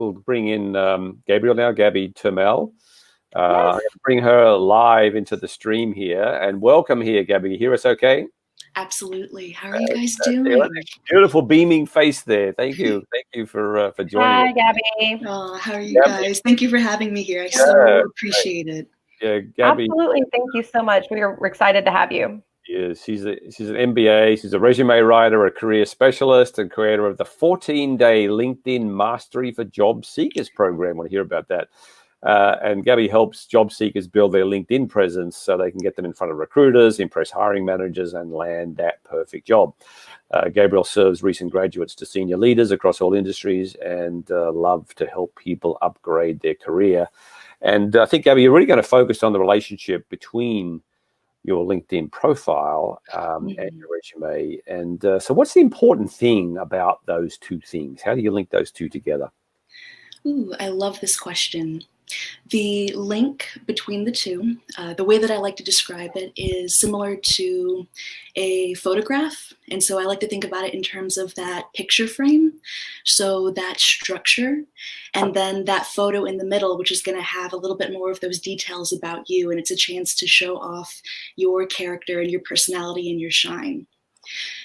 we'll bring in Gabrielle now, Gabby Turmelle. Yes. I'm going to bring her live into the stream here, and welcome here, Gabby. You hear us okay? Absolutely. How are you guys doing? Beautiful beaming face there. Thank you. Thank you for joining us. Hi, Gabby. Oh, how are you guys? Thank you for having me here. I so appreciate it. Yeah, Gabby. Absolutely. Thank you so much. We're excited to have you. Yeah, she's an MBA. She's a resume writer, a career specialist, and creator of the 14-day LinkedIn Mastery for Job Seekers program. I want to hear about that. And Gabby helps job seekers build their LinkedIn presence so they can get them in front of recruiters, impress hiring managers, and land that perfect job. Gabrielle serves recent graduates to senior leaders across all industries and love to help people upgrade their career. And I think, Gabby, you're really going to focus on the relationship between your LinkedIn profile and your resume. And so what's the important thing about those two things? How do you link those two together? Ooh, I love this question. The link between the two, the way that I like to describe it is similar to a photograph. And so I like to think about it in terms of that picture frame. So that structure, and then that photo in the middle, which is going to have a little bit more of those details about you. And it's a chance to show off your character and your personality and your shine.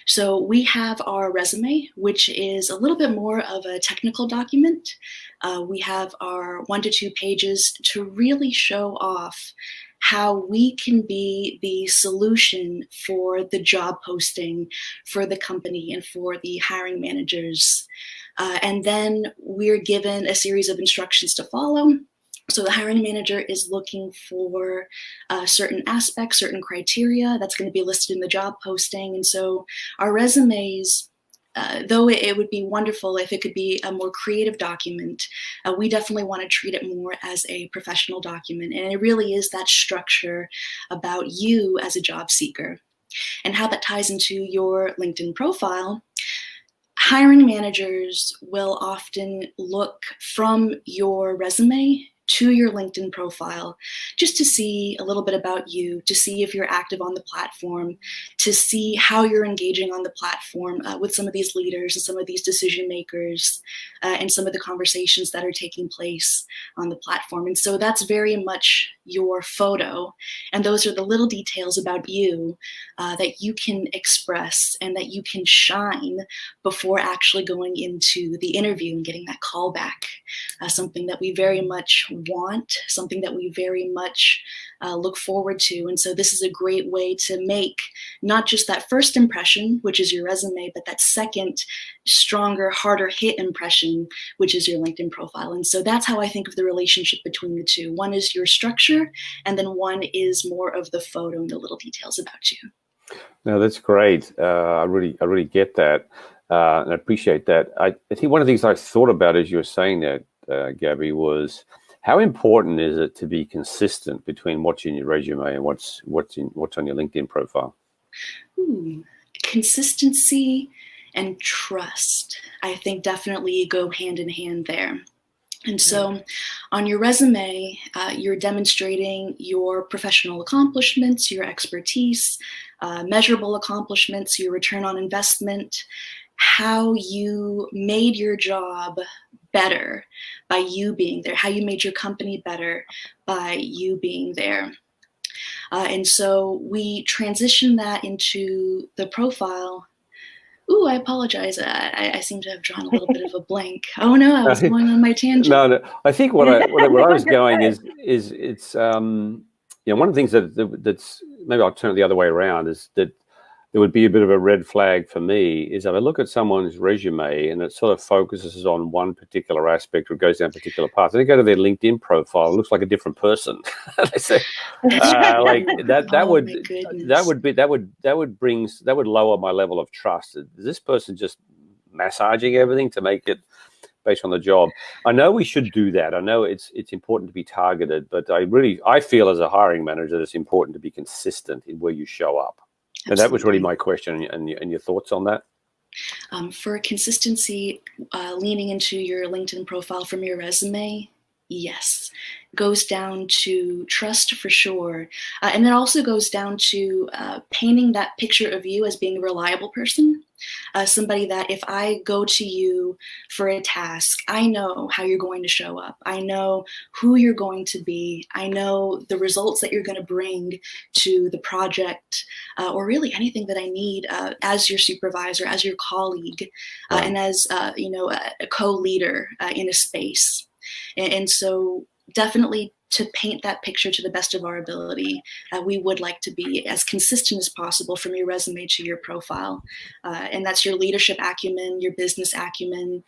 So we have our resume, which is a little bit more of a technical document. We have our 1 to 2 pages to really show off how we can be the solution for the job posting, for the company, and for the hiring managers. And then we're given a series of instructions to follow. So the hiring manager is looking for certain aspects, certain criteria that's going to be listed in the job posting. And so our resumes, though it would be wonderful if it could be a more creative document, we definitely want to treat it more as a professional document. And it really is that structure about you as a job seeker and how that ties into your LinkedIn profile. Hiring managers will often look from your resume to your LinkedIn profile just to see a little bit about you, to see if you're active on the platform, to see how you're engaging on the platform with some of these leaders and some of these decision makers and some of the conversations that are taking place on the platform. And so that's very much your photo. And those are the little details about you that you can express and that you can shine before actually going into the interview and getting that call back. Something that we very much want, something that we very much look forward to. And so this is a great way to make not just that first impression, which is your resume, but that second, stronger, harder hit impression, which is your LinkedIn profile. And so that's how I think of the relationship between the two. One is your structure, and then one is more of the photo and the little details about you. No, that's great. I really get that. And I appreciate that. I think one of the things I thought about as you were saying that, Gabby, was how important is it to be consistent between what's in your resume and what's on your LinkedIn profile? Consistency and trust, I think, definitely go hand in hand there. And so on your resume, you're demonstrating your professional accomplishments, your expertise, measurable accomplishments, your return on investment, how you made your job better by you being there, how you made your company better by you being there. And so we transition that into the profile. Ooh, I apologize. I seem to have drawn a little bit of a blank. Oh no, I was going on my tangent. No. I think what I was going is it's one of the things that's maybe I'll turn it the other way around is that there would be a bit of a red flag for me is if I look at someone's resume and it sort of focuses on one particular aspect or goes down particular paths. And they go to their LinkedIn profile, it looks like a different person. They say, like that would lower my level of trust. Is this person just massaging everything to make it based on the job? I know we should do that. I know it's important to be targeted, but I feel as a hiring manager that it's important to be consistent in where you show up. And that was really my question, and your thoughts on that? For consistency, leaning into your LinkedIn profile from your resume Yes, goes down to trust for sure. And it also goes down to painting that picture of you as being a reliable person. Somebody that if I go to you for a task, I know how you're going to show up. I know who you're going to be. I know the results that you're going to bring to the project, or really anything that I need as your supervisor, as your colleague, and as a co-leader in a space. And so definitely to paint that picture to the best of our ability, we would like to be as consistent as possible from your resume to your profile. And that's your leadership acumen, your business acumen,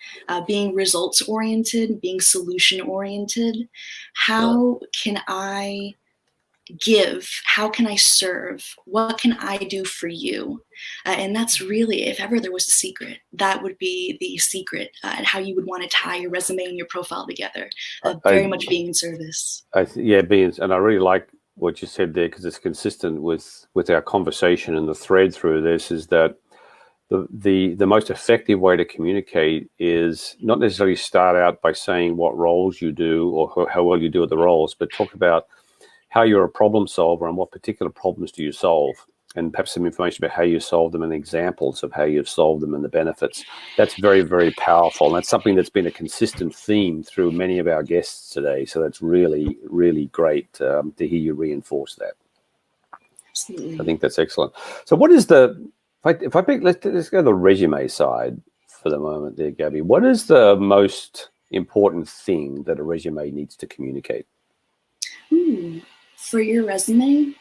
being results oriented, being solution oriented. How can I give? How can I serve? What can I do for you? And that's really, if ever there was a secret, that would be the secret, and how you would want to tie your resume and your profile together. Very much being in service. And I really like what you said there, because it's consistent with our conversation, and the thread through this is that the most effective way to communicate is not necessarily start out by saying what roles you do or how well you do at the roles, but talk about how you're a problem solver and what particular problems do you solve, and perhaps some information about how you solve them and examples of how you've solved them and the benefits. That's very, very powerful. And that's something that's been a consistent theme through many of our guests today. So that's really, really great to hear you reinforce that. Absolutely. I think that's excellent. So what is let's go to the resume side for the moment there, Gabby. What is the most important thing that a resume needs to communicate? For your resume,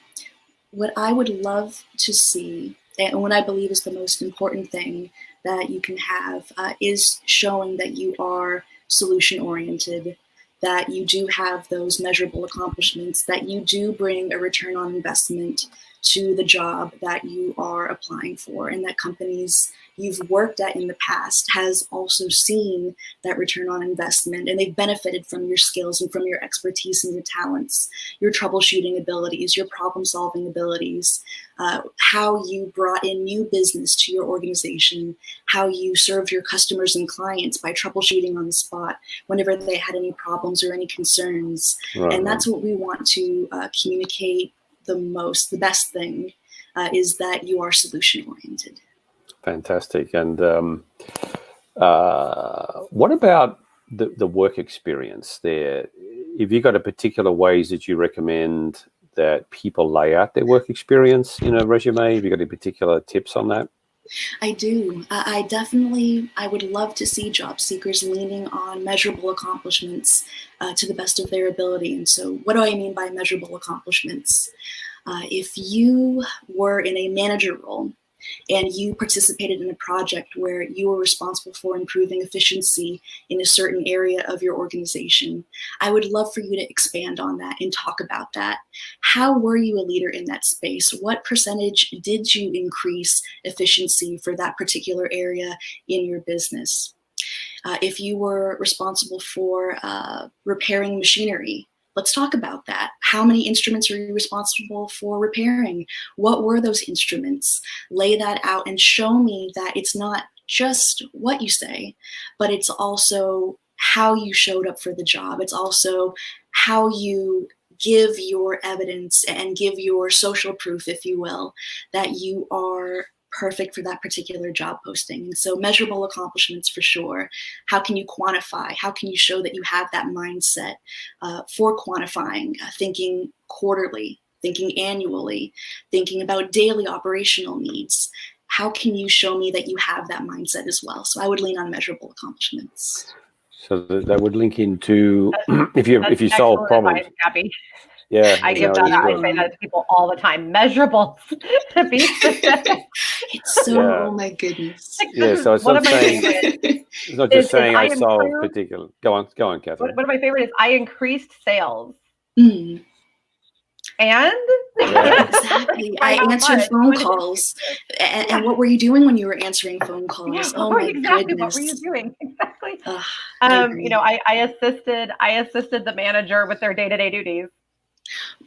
what I would love to see, and what I believe is the most important thing that you can have, is showing that you are solution oriented, that you do have those measurable accomplishments, that you do bring a return on investment to the job that you are applying for, and that companies you've worked at in the past has also seen that return on investment, and they've benefited from your skills and from your expertise and your talents, your troubleshooting abilities, your problem solving abilities, how you brought in new business to your organization, how you served your customers and clients by troubleshooting on the spot whenever they had any problems or any concerns. Right. And that's what we want to communicate the best thing is that you are solution oriented. Fantastic. And what about the work experience there? Have you got a particular ways that you recommend that people lay out their work experience in a resume? Have you got any particular tips on that? I do. I would love to see job seekers leaning on measurable accomplishments to the best of their ability. And so what do I mean by measurable accomplishments? If you were in a manager role and you participated in a project where you were responsible for improving efficiency in a certain area of your organization, I would love for you to expand on that and talk about that. How were you a leader in that space? What percentage did you increase efficiency for that particular area in your business? If you were responsible for repairing machinery, let's talk about that. How many instruments are you responsible for repairing? What were those instruments? Lay that out and show me that it's not just what you say, but it's also how you showed up for the job. It's also how you give your evidence and give your social proof, if you will, that you are perfect for that particular job posting. And so measurable accomplishments for sure. How can you quantify? How can you show that you have that mindset for quantifying, thinking quarterly, thinking annually, thinking about daily operational needs? How can you show me that you have that mindset as well? So I would lean on measurable accomplishments. So that would link into if you solve problems. Advice, Gabby. Yeah, I give that. I say that to people all the time. Measurable to be specific. It's so oh my goodness. Yeah, so it's not saying it's not just saying I solve particular. Go on, Catherine. One of my favorite is I increased sales. Mm. And exactly, I answered phone calls. And what were you doing when you were answering phone calls? Yeah, oh my exactly. goodness. What were you doing? Exactly. I I assisted the manager with their day-to-day duties.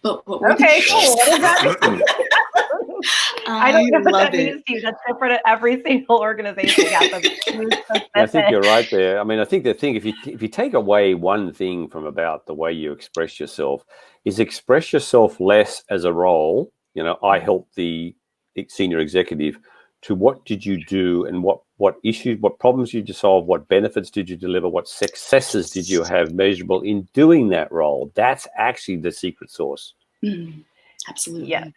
But what Okay, cool. What does that mean? I don't know what love that means to you. That's different at every single organization. Yeah, I think you're right there. I mean, I think the thing, if you take away one thing from about the way you express yourself, is express yourself less as a role. You know, I help the senior executive, to what did you do and what issues, what problems did you solve, what benefits did you deliver, what successes did you have measurable in doing that role. That's actually the secret sauce. Absolutely. Yes.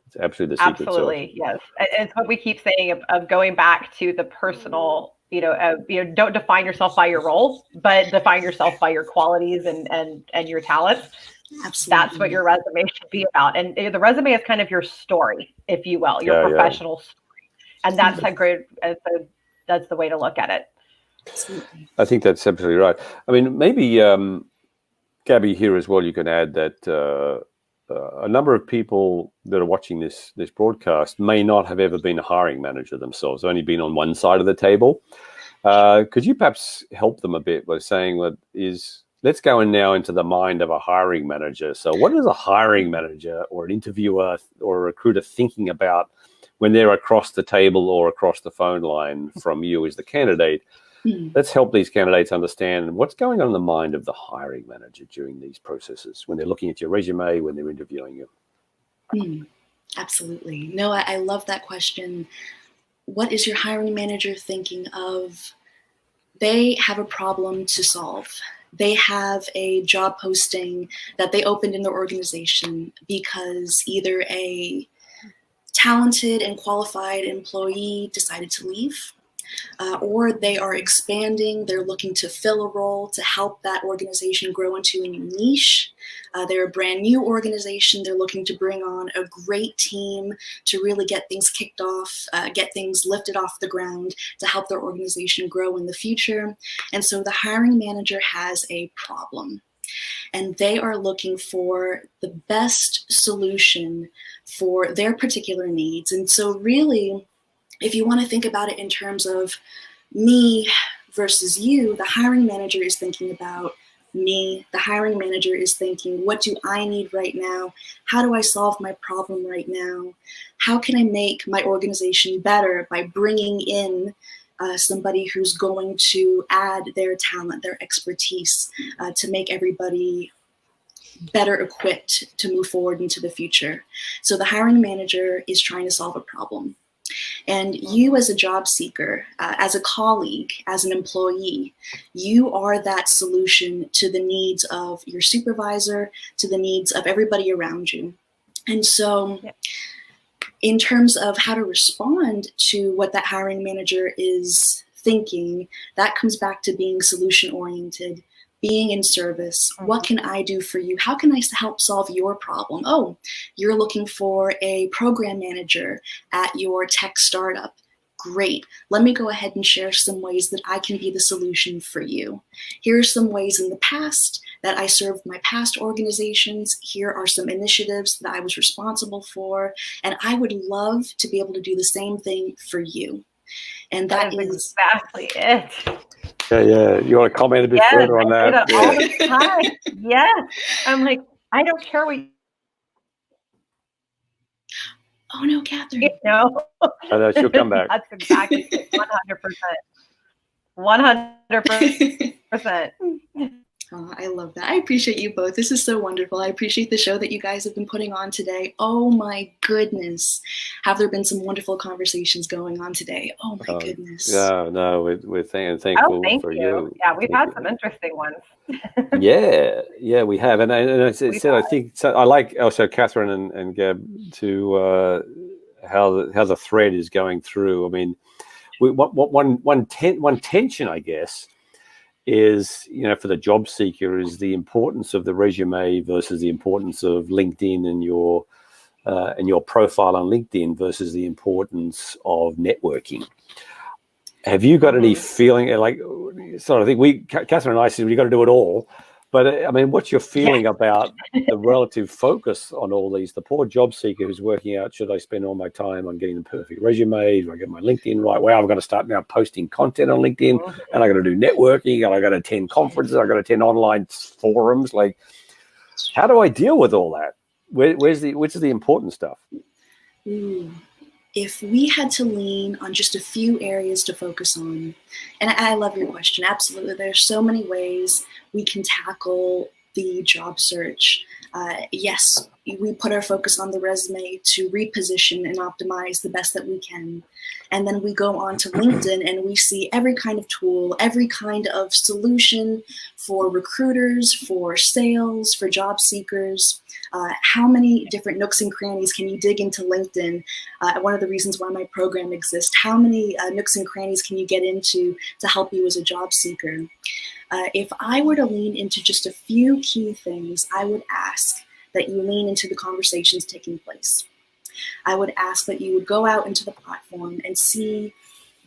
It's absolutely the secret sauce. Yes. It's what we keep saying of going back to the personal, don't define yourself by your role, but define yourself by your qualities and your talents. Absolutely. That's what your resume should be about. And the resume is kind of your story, if you will, your professional story. And that's that's the way to look at it. Absolutely. I think that's absolutely right. I mean, maybe Gabby here as well, you can add that a number of people that are watching this broadcast may not have ever been a hiring manager themselves, only been on one side of the table. Could you perhaps help them a bit by saying let's go in now into the mind of a hiring manager. So what is a hiring manager or an interviewer or a recruiter thinking about when they're across the table or across the phone line from you as the candidate? Let's help these candidates understand what's going on in the mind of the hiring manager during these processes when they're looking at your resume, when they're interviewing you. Absolutely. No, I love that question. What is your hiring manager thinking of? They have a problem to solve. They have a job posting that they opened in their organization because either a talented and qualified employee decided to leave, or they are expanding. They're looking to fill a role to help that organization grow into a new niche. They're a brand new organization. They're looking to bring on a great team to really get things kicked off, get things lifted off the ground to help their organization grow in the future. And so the hiring manager has a problem, and they are looking for the best solution for their particular needs. And so really, if you want to think about it in terms of me versus you, the hiring manager is thinking about me. The hiring manager is thinking, what do I need right now? How do I solve my problem right now? How can I make my organization better by bringing in somebody who's going to add their talent, their expertise to make everybody better equipped to move forward into the future. So the hiring manager is trying to solve a problem. And you as a job seeker, as a colleague, as an employee, you are that solution to the needs of your supervisor, to the needs of everybody around you. And so in terms of how to respond to what that hiring manager is thinking, that comes back to being solution oriented, being in service. What can I do for you? How can I help solve your problem? Oh, you're looking for a program manager at your tech startup. Great. Let me go ahead and share some ways that I can be the solution for you. Here are some ways in the past that I served my past organizations. Here are some initiatives that I was responsible for. And I would love to be able to do the same thing for you. And that is exactly it. Yeah. You want to comment a bit further on that? All the time. Yes. I'm like, I don't care what. Oh no, Catherine. No. I know, she'll come back. That's exactly 100%. 100%. Oh, I love that. I appreciate you both. This is so wonderful. I appreciate the show that you guys have been putting on today. Oh my goodness. Have there been some wonderful conversations going on today? Oh my goodness. Yeah, no, we're thankful for you. Yeah, we've had some interesting ones. Yeah, we have. And I said, I think, so I like also Catherine and Gab to how the thread is going through. I mean, one tension, I guess, is, for the job seeker, is the importance of the resume versus the importance of LinkedIn and your profile on LinkedIn versus the importance of networking. Have you got any feeling, I think Catherine and I said we got to do it all, but I mean, what's your feeling about the relative focus on all these? The poor job seeker who's working out, should I spend all my time on getting the perfect resume? Do I get my LinkedIn right? Well, I've got to start now posting content on LinkedIn, and I got to do networking, and I got to attend conferences, I got to attend online forums. How do I deal with all that? Which is the important stuff? Ooh. If we had to lean on just a few areas to focus on, and I love your question, absolutely. There's so many ways we can tackle the job search. Yes, we put our focus on the resume to reposition and optimize the best that we can. And then we go on to LinkedIn and we see every kind of tool, every kind of solution for recruiters, for sales, for job seekers. How many different nooks and crannies can you dig into LinkedIn? One of the reasons why my program exists. How many nooks and crannies can you get into to help you as a job seeker? If I were to lean into just a few key things, I would ask that you lean into the conversations taking place. I would ask that you would go out into the platform and see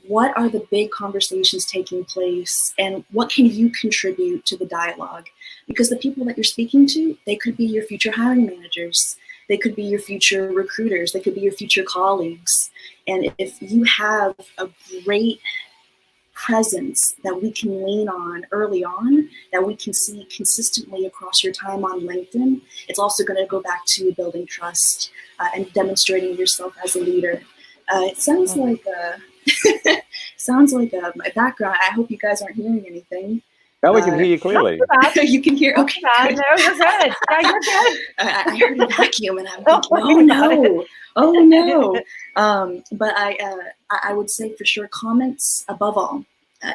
what are the big conversations taking place and what can you contribute to the dialogue? Because the people that you're speaking to, they could be your future hiring managers. They could be your future recruiters. They could be your future colleagues. And if you have a great presence that we can lean on early on, that we can see consistently across your time on LinkedIn, it's also going to go back to building trust and demonstrating yourself as a leader. It sounds like my background. I hope you guys aren't hearing anything. Now we can hear you clearly. You can hear. Okay, good. No, you're good. Yeah, you're good. I heard a vacuum, and I'm thinking, oh no. But I would say for sure comments above all.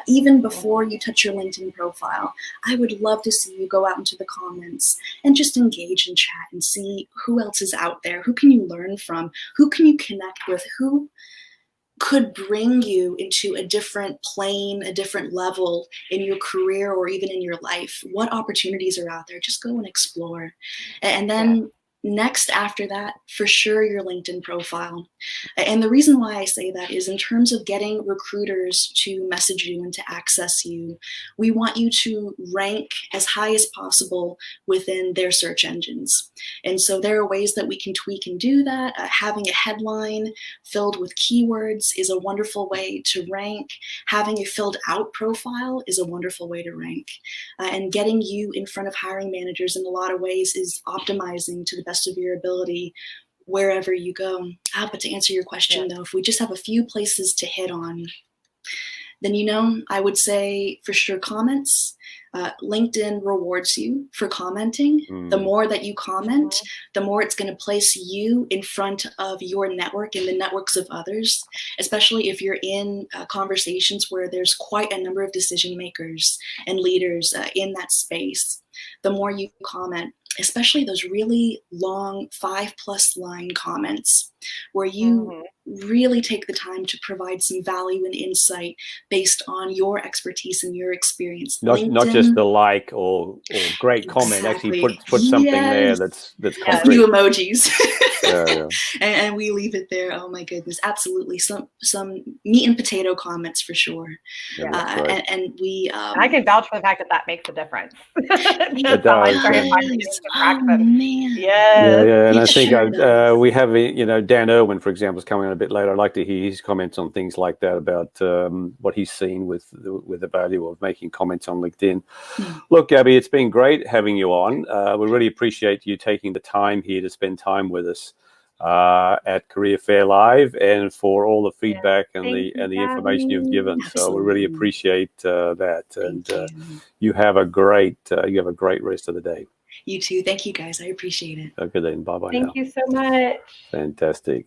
Even before you touch your LinkedIn profile, I would love to see you go out into the comments and just engage and chat and see who else is out there. Who can you learn from? Who can you connect with? Who could bring you into a different plane, a different level in your career or even in your life? What opportunities are out there? Just go and explore. And then next after that, for sure, your LinkedIn profile. And the reason why I say that is in terms of getting recruiters to message you and to access you, we want you to rank as high as possible within their search engines. And so there are ways that we can tweak and do that. Having a headline filled with keywords is a wonderful way to rank. Having a filled out profile is a wonderful way to rank. And getting you in front of hiring managers in a lot of ways is optimizing to the best of your ability wherever you go. But to answer your question though, if we just have a few places to hit on, then I would say for sure comments. LinkedIn rewards you for commenting. The more that you comment, the more it's going to place you in front of your network and the networks of others, especially if you're in conversations where there's quite a number of decision makers and leaders in that space. The more you comment, especially those really long 5+ line comments where you really take the time to provide some value and insight based on your expertise and your experience. Not just the like or great comment. Exactly. Actually put something there that's concrete. A few emojis. Yeah. And we leave it there. Oh my goodness, absolutely. Some meat and potato comments for sure. Yeah, and we I can vouch for the fact that makes a difference. It does. Oh man. Yeah. And I think we have Dan Irwin, for example, is coming on a bit later. I'd like to hear his comments on things like that about what he's seen with the value of making comments on LinkedIn. Look, Gabby, it's been great having you on. We really appreciate you taking the time here to spend time with us at Career Fair Live, and for all the feedback and the information you've given. Absolutely. So we really appreciate that. And you have a great rest of the day. You too. Thank you guys. I appreciate it. Okay then. Bye bye. Thank you so much. Fantastic.